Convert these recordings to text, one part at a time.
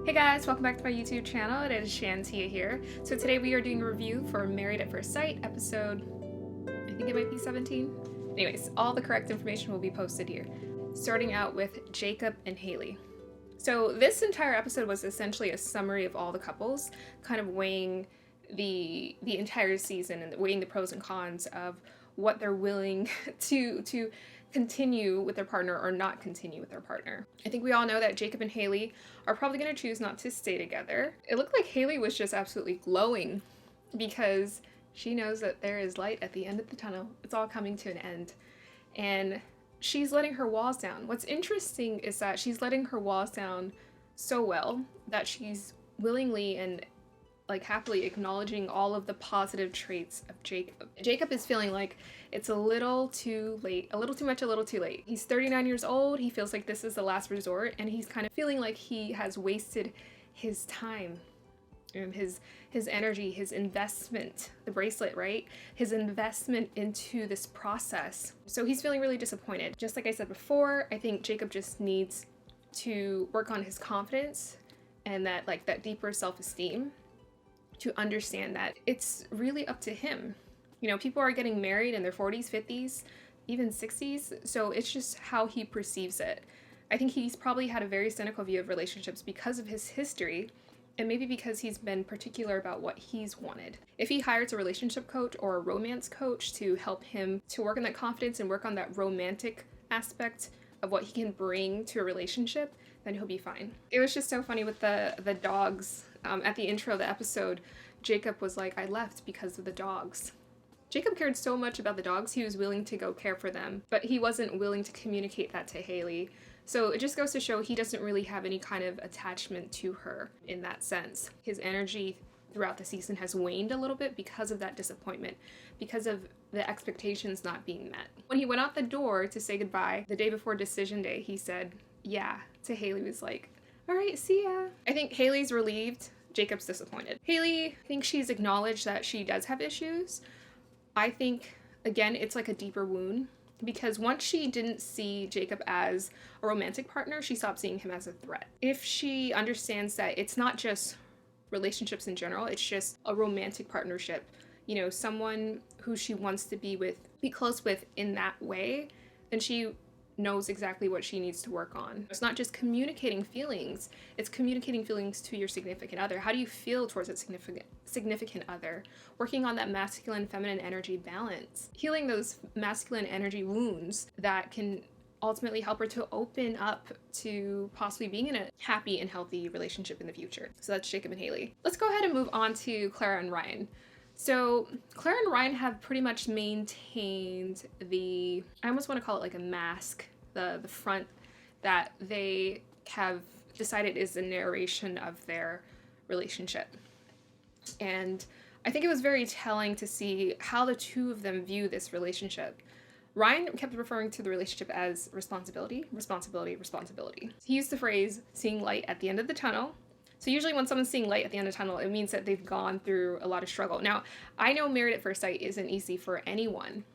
Hey guys, welcome back to my YouTube channel. It is Shantia here. So today we are doing a review for Married at First Sight, episode, I think it might be 17. Anyways, all the correct information will be posted here. Starting out with Jacob and Haley. So this entire episode was essentially a summary of all the couples, kind of weighing the entire season and weighing the pros and cons of what they're willing to continue with their partner or not continue with their partner. I think we all know that Jacob and Haley are probably going to choose not to stay together. It looked like Haley was just absolutely glowing because she knows that there is light at the end of the tunnel. It's all coming to an end. And she's letting her walls down. What's interesting is that she's letting her walls down so well that she's willingly and happily acknowledging all of the positive traits of Jacob. Jacob is feeling like it's a little too late, a little too much, a little too late. He's 39 years old. He feels like this is the last resort, and he's kind of feeling like he has wasted his time and his energy, his investment, the bracelet, right? His investment into this process. So he's feeling really disappointed. Just like I said before, I think Jacob just needs to work on his confidence and that deeper self-esteem, to understand that it's really up to him. You know, people are getting married in their 40s, 50s, even 60s, so it's just how he perceives it. I think he's probably had a very cynical view of relationships because of his history, and maybe because he's been particular about what he's wanted. If he hires a relationship coach or a romance coach to help him to work on that confidence and work on that romantic aspect of what he can bring to a relationship, then he'll be fine. It was just so funny with the dogs. At the intro of the episode, Jacob was like, I left because of the dogs. Jacob cared so much about the dogs, he was willing to go care for them, but he wasn't willing to communicate that to Haley. So it just goes to show he doesn't really have any kind of attachment to her in that sense. His energy throughout the season has waned a little bit because of that disappointment, because of the expectations not being met. When he went out the door to say goodbye, the day before decision day, he said, yeah, to Haley. Was like, all right, see ya. I think Haley's relieved, Jacob's disappointed. Haley thinks she's acknowledged that she does have issues. I think, again, it's like a deeper wound, because once she didn't see Jacob as a romantic partner, she stopped seeing him as a threat. If she understands that it's not just relationships in general, it's just a romantic partnership, you know, someone who she wants to be close with in that way, then she knows exactly what she needs to work on. It's not just communicating feelings, it's communicating feelings to your significant other. How do you feel towards that significant other? Working on that masculine feminine energy balance, healing those masculine energy wounds that can ultimately help her to open up to possibly being in a happy and healthy relationship in the future. So that's Jacob and Haley. Let's go ahead and move on to Clara and Ryan. So Clara and Ryan have pretty much maintained I almost want to call it like a mask, the front that they have decided is the narration of their relationship. And I think it was very telling to see how the two of them view this relationship. Ryan kept referring to the relationship as responsibility, responsibility, responsibility. He used the phrase seeing light at the end of the tunnel. So usually when someone's seeing light at the end of the tunnel, it means that they've gone through a lot of struggle. Now, I know Married at First Sight isn't easy for anyone,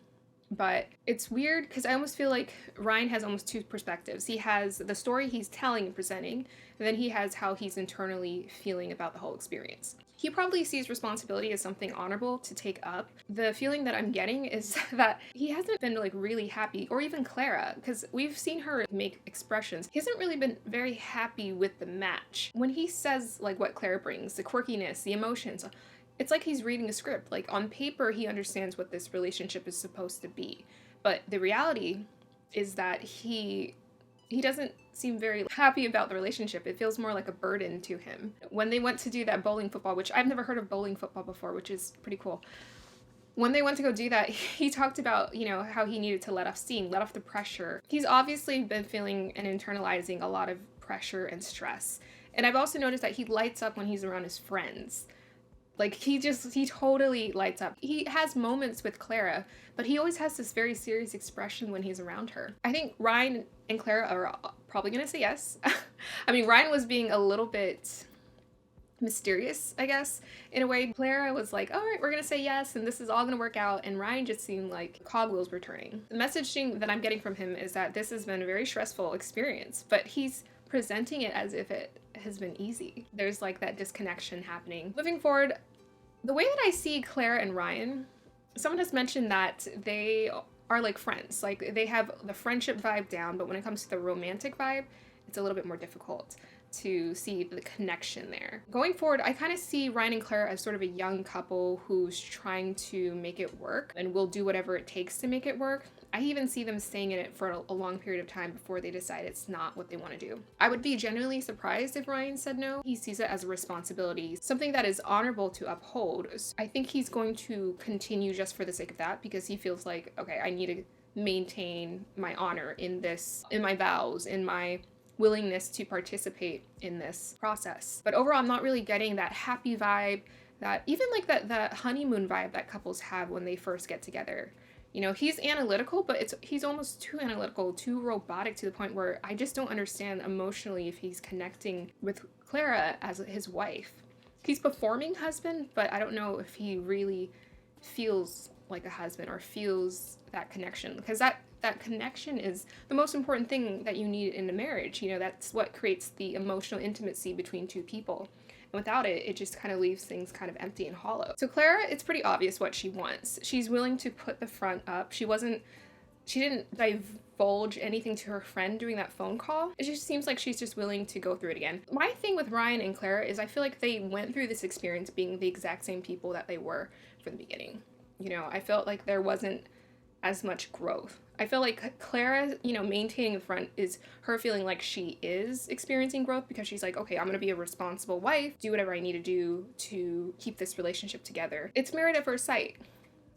but it's weird because I almost feel like Ryan has almost two perspectives. He has the story he's telling and presenting, and then he has how he's internally feeling about the whole experience. He probably sees responsibility as something honorable to take up. The feeling that I'm getting is that he hasn't been really happy, or even Clara, because we've seen her make expressions. He hasn't really been very happy with the match. When he says what Clara brings, the quirkiness, the emotions, it's like he's reading a script. Like on paper, he understands what this relationship is supposed to be. But the reality is that he doesn't seem very happy about the relationship. It feels more like a burden to him. When they went to do that bowling football, which I've never heard of bowling football before, which is pretty cool. When they went to go do that, he talked about, how he needed to let off steam, let off the pressure. He's obviously been feeling and internalizing a lot of pressure and stress. And I've also noticed that he lights up when he's around his friends. He totally lights up. He has moments with Clara, but he always has this very serious expression when he's around her. I think Ryan and Clara are probably gonna say yes. I mean, Ryan was being a little bit mysterious, I guess, in a way. Clara was like, all right, we're gonna say yes, and this is all gonna work out, and Ryan just seemed like cogwheels were turning. The messaging that I'm getting from him is that this has been a very stressful experience, but he's presenting it as if it has been easy. There's like that disconnection happening. Moving forward, the way that I see Clara and Ryan, someone has mentioned that they are like friends. Like they have the friendship vibe down, but when it comes to the romantic vibe, it's a little bit more difficult to see the connection there. Going forward, I kind of see Ryan and Clara as sort of a young couple who's trying to make it work and will do whatever it takes to make it work. I even see them staying in it for a long period of time before they decide it's not what they want to do. I would be genuinely surprised if Ryan said no. He sees it as a responsibility, something that is honorable to uphold. I think he's going to continue just for the sake of that, because he feels like, okay, I need to maintain my honor in this, in my vows, in my willingness to participate in this process. But overall, I'm not really getting that happy vibe, that even like that honeymoon vibe that couples have when they first get together. You know, he's analytical, but he's almost too analytical, too robotic, to the point where I just don't understand emotionally if he's connecting with Clara as his wife. He's performing husband, but I don't know if he really feels like a husband or feels that connection, because that connection is the most important thing that you need in a marriage. You know, that's what creates the emotional intimacy between two people. And without it, it just kind of leaves things kind of empty and hollow. So Clara, it's pretty obvious what she wants. She's willing to put the front up. She didn't divulge anything to her friend during that phone call. It just seems like she's just willing to go through it again. My thing with Ryan and Clara is I feel like they went through this experience being the exact same people that they were from the beginning. You know, I felt like there wasn't as much growth. I feel like Clara, you know, maintaining the front is her feeling like she is experiencing growth, because she's like, okay, I'm gonna be a responsible wife, do whatever I need to do to keep this relationship together. It's married at first sight.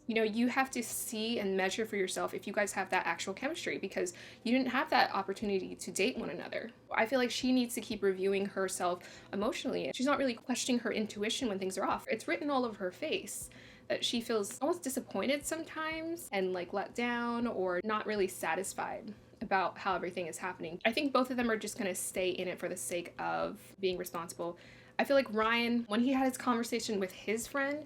You know, you have to see and measure for yourself if you guys have that actual chemistry, because you didn't have that opportunity to date one another. I feel like she needs to keep reviewing herself emotionally. She's not really questioning her intuition when things are off. It's written all over her face that she feels almost disappointed sometimes and like let down or not really satisfied about how everything is happening. I think both of them are just gonna stay in it for the sake of being responsible. I feel like Ryan, when he had his conversation with his friend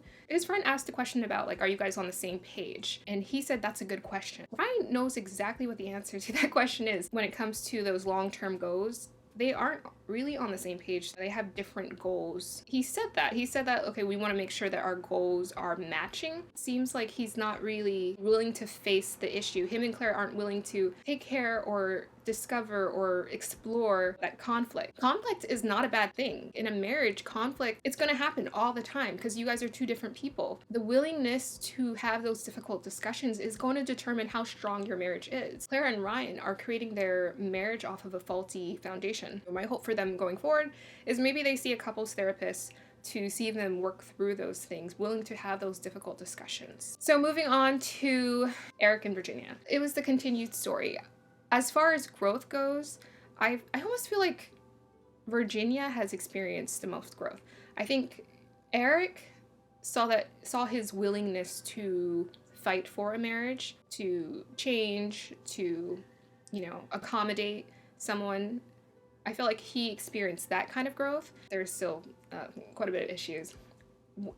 asked a question about like, are you guys on the same page? And he said that's a good question. Ryan knows exactly what the answer to that question is. When it comes to those long-term goals, they aren't really on the same page. They have different goals. He said that, okay, we want to make sure that our goals are matching. Seems like he's not really willing to face the issue. Him and Claire aren't willing to take care or discover or explore that conflict. Conflict is not a bad thing. In a marriage, conflict, it's going to happen all the time because you guys are two different people. The willingness to have those difficult discussions is going to determine how strong your marriage is. Claire and Ryan are creating their marriage off of a faulty foundation. My hope for them going forward is maybe they see a couples therapist to see them work through those things, willing to have those difficult discussions. So moving on to Erik and Virginia. It was the continued story. As far as growth goes, I almost feel like Virginia has experienced the most growth. I think Erik saw his willingness to fight for a marriage, to change, to, you know, accommodate someone. I feel like he experienced that kind of growth. There's still quite a bit of issues.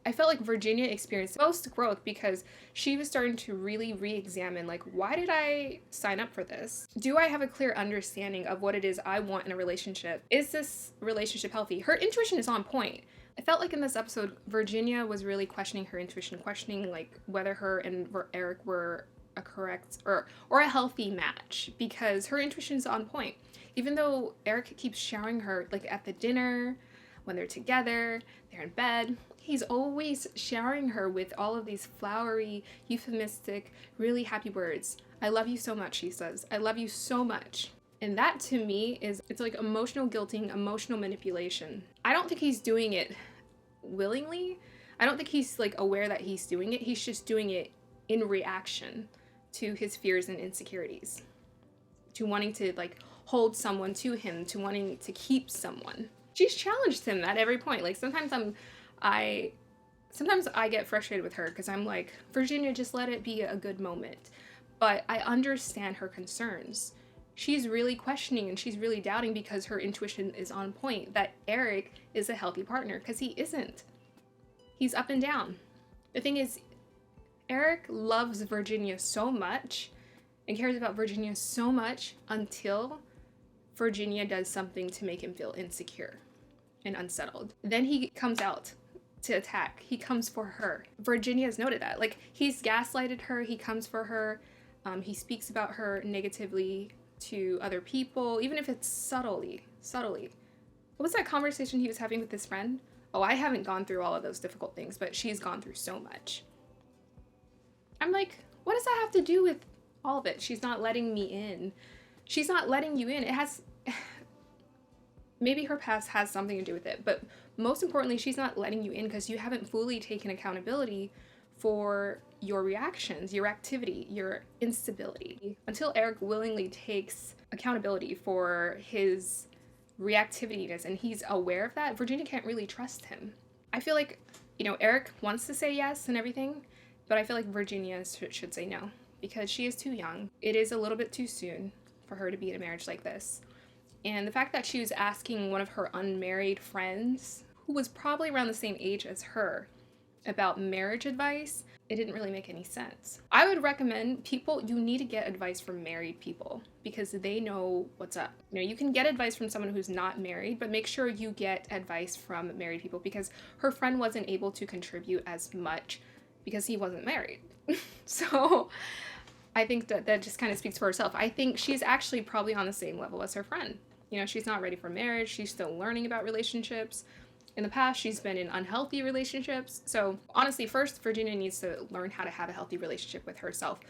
I felt like Virginia experienced most growth because she was starting to really re-examine, like, why did I sign up for this? Do I have a clear understanding of what it is I want in a relationship? Is this relationship healthy? Her intuition is on point. I felt like in this episode, Virginia was really questioning her intuition, questioning like whether her and Erik were a correct or a healthy match, because her intuition is on point. Even though Erik keeps showering her, like at the dinner, when they're together, they're in bed, he's always showering her with all of these flowery, euphemistic, really happy words. I love you so much, he says. I love you so much. And that to me it's like emotional guilting, emotional manipulation. I don't think he's doing it willingly. I don't think he's like aware that he's doing it. He's just doing it in reaction to his fears and insecurities, to wanting to like hold someone to him, to wanting to keep someone. She's challenged him at every point. Like sometimes I get frustrated with her because I'm like, Virginia, just let it be a good moment. But I understand her concerns. She's really questioning and she's really doubting because her intuition is on point that Erik is a healthy partner, because he isn't. He's up and down. The thing is, Erik loves Virginia so much and cares about Virginia so much until Virginia does something to make him feel insecure. and unsettled. Then he comes out to attack. He comes for her. Virginia has noted that. Like, he's gaslighted her. He comes for her. He speaks about her negatively to other people, even if it's subtly. What was that conversation he was having with his friend? Oh, I haven't gone through all of those difficult things, but she's gone through so much. I'm like, what does that have to do with all of it? She's not letting me in. She's not letting you in. It has... Maybe her past has something to do with it, but most importantly, she's not letting you in because you haven't fully taken accountability for your reactions, your activity, your instability. Until Erik willingly takes accountability for his reactivities and he's aware of that, Virginia can't really trust him. I feel like, Erik wants to say yes and everything, but I feel like Virginia should say no because she is too young. It is a little bit too soon for her to be in a marriage like this. And the fact that she was asking one of her unmarried friends, who was probably around the same age as her, about marriage advice, it didn't really make any sense. I would recommend you need to get advice from married people because they know what's up. You can get advice from someone who's not married, but make sure you get advice from married people because her friend wasn't able to contribute as much because he wasn't married. So I think that just kind of speaks for herself. I think she's actually probably on the same level as her friend. She's not ready for marriage. She's still learning about relationships. In the past, she's been in unhealthy relationships. So honestly, first, Virginia needs to learn how to have a healthy relationship with herself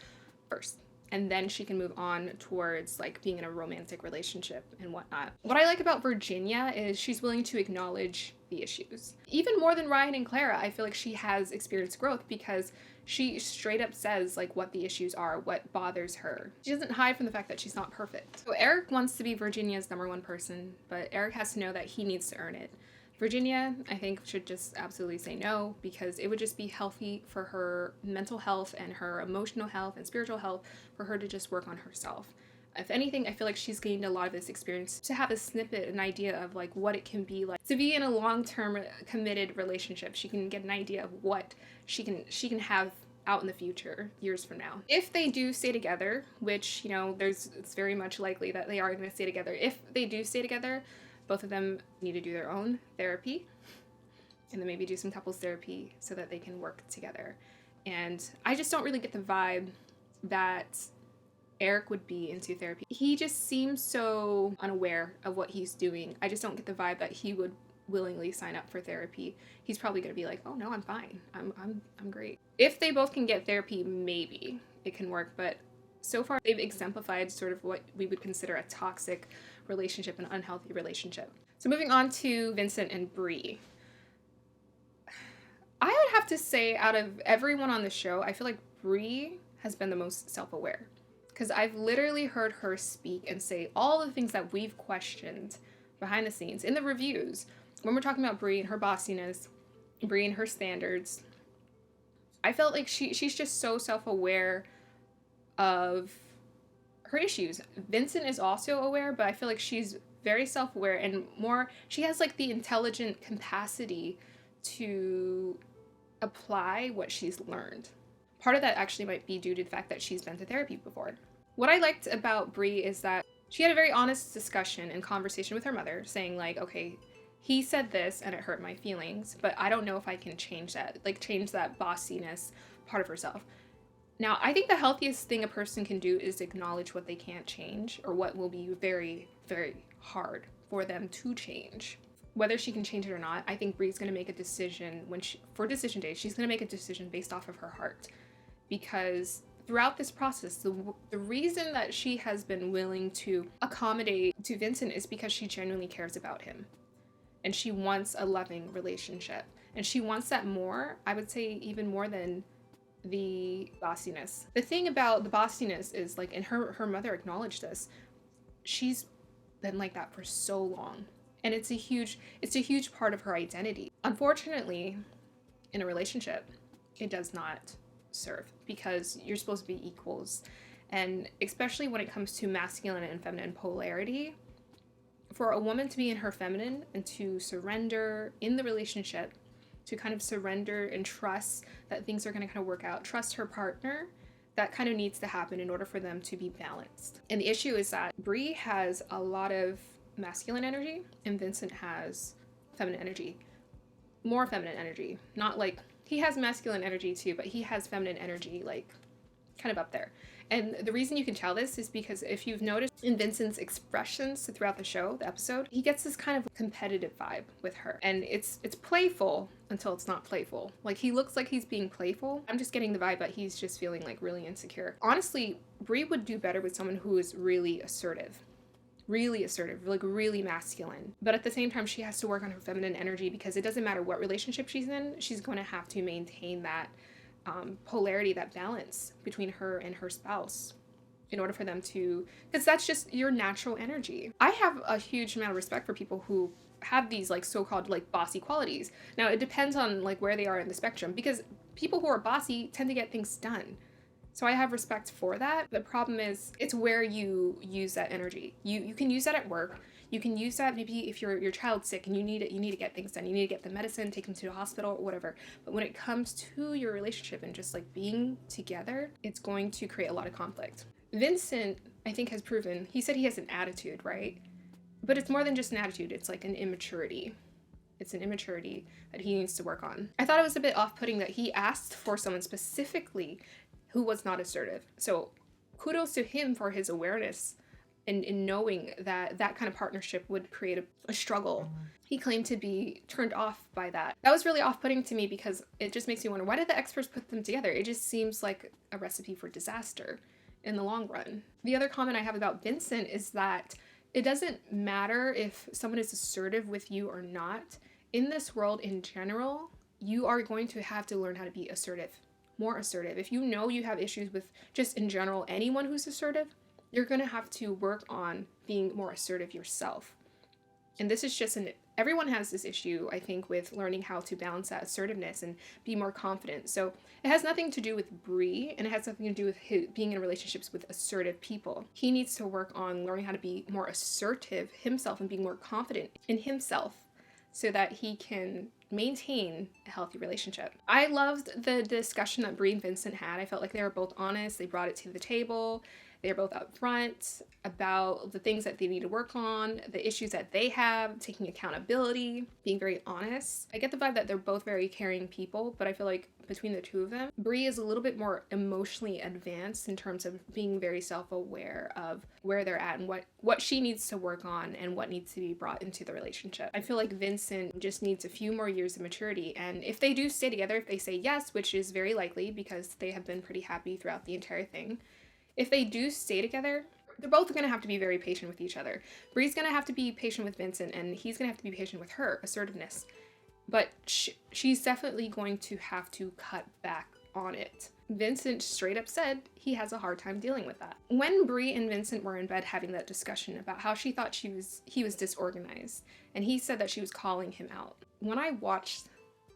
first. And then she can move on towards like being in a romantic relationship and whatnot. What I like about Virginia is she's willing to acknowledge the issues. Even more than Ryan and Clara, I feel like she has experienced growth because she straight up says like what the issues are, what bothers her. She doesn't hide from the fact that she's not perfect. So Erik wants to be Virginia's #1 person, but Erik has to know that he needs to earn it. Virginia, I think, should just absolutely say no because it would just be healthy for her mental health and her emotional health and spiritual health for her to just work on herself. If anything, I feel like she's gained a lot of this experience to have a snippet, an idea of like what it can be like to be in a long-term committed relationship. She can get an idea of what she can have out in the future, years from now. If they do stay together, which, it's very much likely that they are going to stay together. If they do stay together, both of them need to do their own therapy and then maybe do some couples therapy so that they can work together. And I just don't really get the vibe that Erik would be into therapy. He just seems so unaware of what he's doing. I just don't get the vibe that he would willingly sign up for therapy. He's probably going to be like, "Oh no, I'm fine. I'm great." If they both can get therapy, maybe it can work, but so far they've exemplified sort of what we would consider a toxic relationship, an unhealthy relationship. So moving on to Vincent and Bree. I would have to say out of everyone on the show, I feel like Bree has been the most self-aware because I've literally heard her speak and say all the things that we've questioned behind the scenes in the reviews when we're talking about Bree and her bossiness, Bree and her standards. I felt like she's just so self-aware of her issues. Vincent is also aware, but I feel like she's very self-aware and she has like the intelligent capacity to apply what she's learned. Part of that actually might be due to the fact that she's been to therapy before. What I liked about Bree is that she had a very honest discussion and conversation with her mother saying like, okay, he said this and it hurt my feelings, but I don't know if I can change that bossiness part of herself. Now, I think the healthiest thing a person can do is acknowledge what they can't change or what will be very, very hard for them to change. Whether she can change it or not, I think Bree's going to make a decision for decision day. She's going to make a decision based off of her heart. Because throughout this process, the reason that she has been willing to accommodate to Vincent is because she genuinely cares about him. And she wants a loving relationship. And she wants that more, I would say even more than the bossiness. The thing about the bossiness is like, and her mother acknowledged this, she's been like that for so long. And it's a huge part of her identity. Unfortunately, in a relationship, it does not serve because you're supposed to be equals. And especially when it comes to masculine and feminine polarity, for a woman to be in her feminine and to surrender in the relationship, to kind of surrender and trust that things are going to kind of work out, trust her partner, that kind of needs to happen in order for them to be balanced. And the issue is that Bree has a lot of masculine energy and Vincent has feminine energy. More feminine energy. Not like, he has masculine energy too, but he has feminine energy, like, kind of up there. And the reason you can tell this is because if you've noticed in Vincent's expressions throughout the show, the episode, he gets this kind of competitive vibe with her. And it's playful until it's not playful. Like, he looks like he's being playful. I'm just getting the vibe that he's just feeling like really insecure. Honestly, Brie would do better with someone who is really assertive, like really masculine. But at the same time, she has to work on her feminine energy, because it doesn't matter what relationship she's in, she's going to have to maintain that polarity, that balance between her and her spouse in order for them to, because that's just your natural energy. I have a huge amount of respect for people who have these like so-called like bossy qualities. Now it depends on like where they are in the spectrum, because people who are bossy tend to get things done. So I have respect for that. The problem is it's where you use that energy. You can use that at work. You can use that maybe if your child's sick and you need to get things done. You need to get the medicine, take them to the hospital, or whatever. But when it comes to your relationship and just like being together, it's going to create a lot of conflict. Vincent, I think, has proven, he said he has an attitude, right? But it's more than just an attitude. It's like an immaturity. It's an immaturity that he needs to work on. I thought it was a bit off-putting that he asked for someone specifically who was not assertive. So kudos to him for his awareness in knowing that that kind of partnership would create a struggle. He claimed to be turned off by that. That was really off-putting to me, because it just makes me wonder, why did the experts put them together? It just seems like a recipe for disaster in the long run. The other comment I have about Vincent is that it doesn't matter if someone is assertive with you or not. In this world in general, you are going to have to learn how to be assertive, more assertive. If you know you have issues with just in general anyone who's assertive, you're going to have to work on being more assertive yourself. And this is just everyone has this issue, I think, with learning how to balance that assertiveness and be more confident. So it has nothing to do with Brie, and it has nothing to do with being in relationships with assertive people. He needs to work on learning how to be more assertive himself and being more confident in himself so that he can maintain a healthy relationship. I loved the discussion that Brie and Vincent had. I felt like they were both honest. They brought it to the table. They're both upfront about the things that they need to work on, the issues that they have, taking accountability, being very honest. I get the vibe that they're both very caring people, but I feel like between the two of them, Brie is a little bit more emotionally advanced in terms of being very self-aware of where they're at and what she needs to work on and what needs to be brought into the relationship. I feel like Vincent just needs a few more years of maturity, and if they do stay together, if they say yes, which is very likely because they have been pretty happy throughout the entire thing, if they do stay together, they're both going to have to be very patient with each other. Brie's going to have to be patient with Vincent, and he's going to have to be patient with her assertiveness. But she's definitely going to have to cut back on it. Vincent straight up said he has a hard time dealing with that. When Brie and Vincent were in bed having that discussion about how she thought he was disorganized, and he said that she was calling him out. When I watched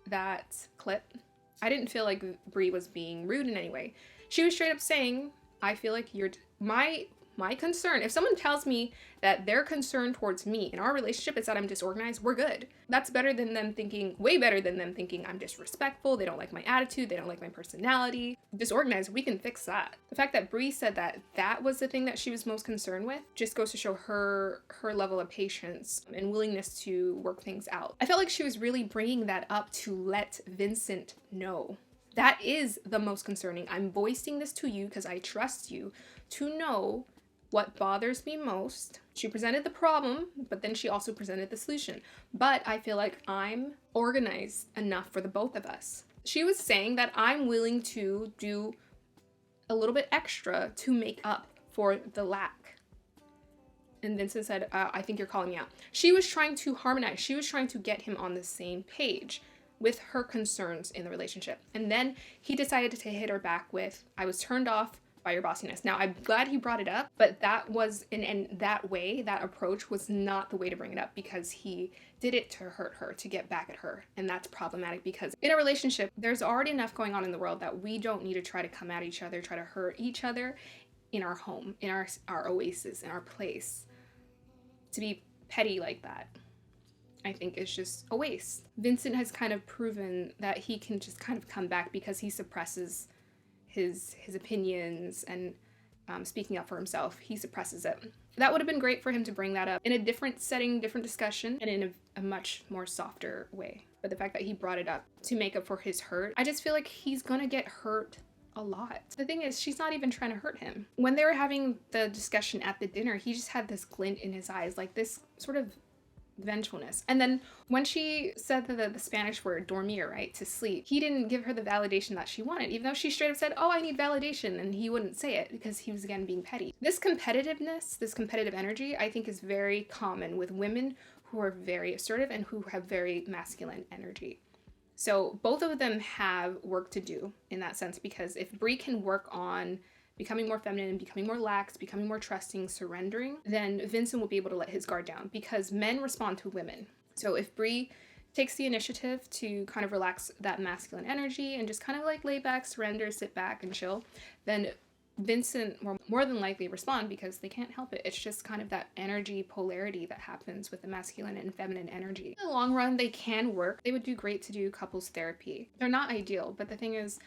that clip, I didn't feel like Brie was being rude in any way. She was straight up saying, I feel like you're my concern. If someone tells me that their concern towards me in our relationship is that I'm disorganized, we're good. That's better than them thinking, way better than them thinking I'm disrespectful, they don't like my attitude, they don't like my personality. Disorganized, we can fix that. The fact that Brie said that that was the thing that she was most concerned with just goes to show her level of patience and willingness to work things out. I felt like she was really bringing that up to let Vincent know. That is the most concerning. I'm voicing this to you because I trust you to know what bothers me most. She presented the problem, but then she also presented the solution. But I feel like I'm organized enough for the both of us. She was saying that I'm willing to do a little bit extra to make up for the lack. And Vincent said, I think you're calling me out. She was trying to harmonize. She was trying to get him on the same page with her concerns in the relationship. And then he decided to hit her back with, I was turned off by your bossiness. Now, I'm glad he brought it up, but that was, in that way, that approach was not the way to bring it up, because he did it to hurt her, to get back at her. And that's problematic, because in a relationship, there's already enough going on in the world that we don't need to try to come at each other, try to hurt each other in our home, in our oasis, in our place. To be petty like that, I think is just a waste. Vincent has kind of proven that he can just kind of come back because he suppresses his opinions and speaking up for himself. He suppresses it. that would have been great for him to bring that up in a different setting, different discussion, and in a much more softer way. But the fact that he brought it up to make up for his hurt, I just feel like he's gonna get hurt a lot. The thing is, she's not even trying to hurt him. When they were having the discussion at the dinner, he just had this glint in his eyes, like this sort of vengefulness. And then when she said the Spanish word dormir, right, to sleep, he didn't give her the validation that she wanted, even though she straight up said, oh, I need validation, and he wouldn't say it because he was, again, being petty. This competitiveness, this competitive energy, I think is very common with women who are very assertive and who have very masculine energy. So both of them have work to do in that sense, because if Bree can work on becoming more feminine, becoming more lax, becoming more trusting, surrendering, then Vincent will be able to let his guard down, because men respond to women. So if Bree takes the initiative to kind of relax that masculine energy and just kind of like lay back, surrender, sit back and chill, then Vincent will more than likely respond, because they can't help it. It's just kind of that energy polarity that happens with the masculine and feminine energy. In the long run, they can work. They would do great to do couples therapy. They're not ideal, but the thing is,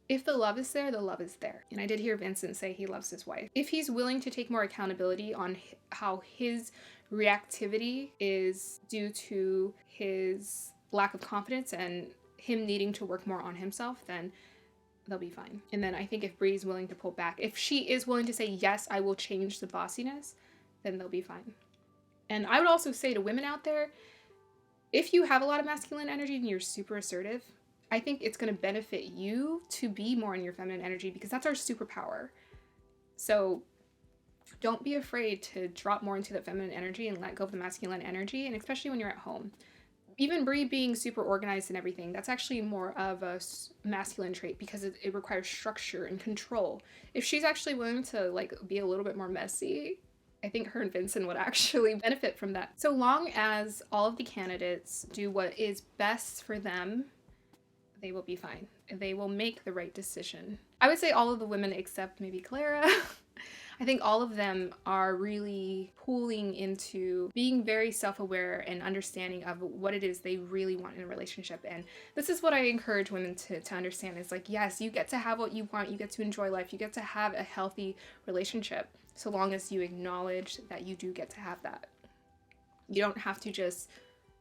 if the love is there, the love is there. And I did hear Vincent say he loves his wife. If he's willing to take more accountability on how his reactivity is due to his lack of confidence and him needing to work more on himself, then they'll be fine. And then I think if Bree's willing to pull back, if she is willing to say, yes, I will change the bossiness, then they'll be fine. And I would also say to women out there, if you have a lot of masculine energy and you're super assertive, I think it's going to benefit you to be more in your feminine energy, because that's our superpower. So don't be afraid to drop more into the feminine energy and let go of the masculine energy, and especially when you're at home. Even Bree being super organized and everything, that's actually more of a masculine trait, because it requires structure and control. If she's actually willing to like be a little bit more messy, I think her and Vincent would actually benefit from that. So long as all of the candidates do what is best for them, they will be fine. They will make the right decision. I would say all of the women except maybe Clara. I think all of them are really pulling into being very self-aware and understanding of what it is they really want in a relationship. And this is what I encourage women to understand, is like, yes, you get to have what you want. You get to enjoy life. You get to have a healthy relationship, so long as you acknowledge that you do get to have that. You don't have to just,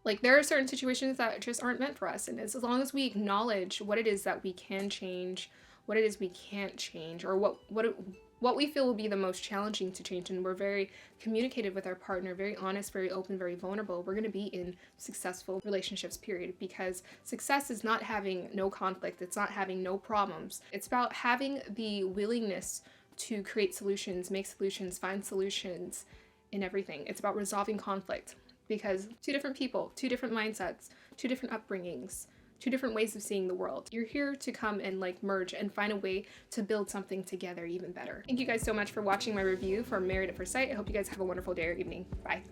like, there are certain situations that just aren't meant for us. And as long as we acknowledge what it is that we can change, what it is we can't change, or what we feel will be the most challenging to change, and we're very communicative with our partner, very honest, very open, very vulnerable, we're going to be in successful relationships, period. Because success is not having no conflict. It's not having no problems. It's about having the willingness to create solutions, make solutions, find solutions in everything. It's about resolving conflict, because two different people, two different mindsets, two different upbringings, two different ways of seeing the world. You're here to come and like merge and find a way to build something together even better. Thank you guys so much for watching my review for Married at First Sight. I hope you guys have a wonderful day or evening. Bye.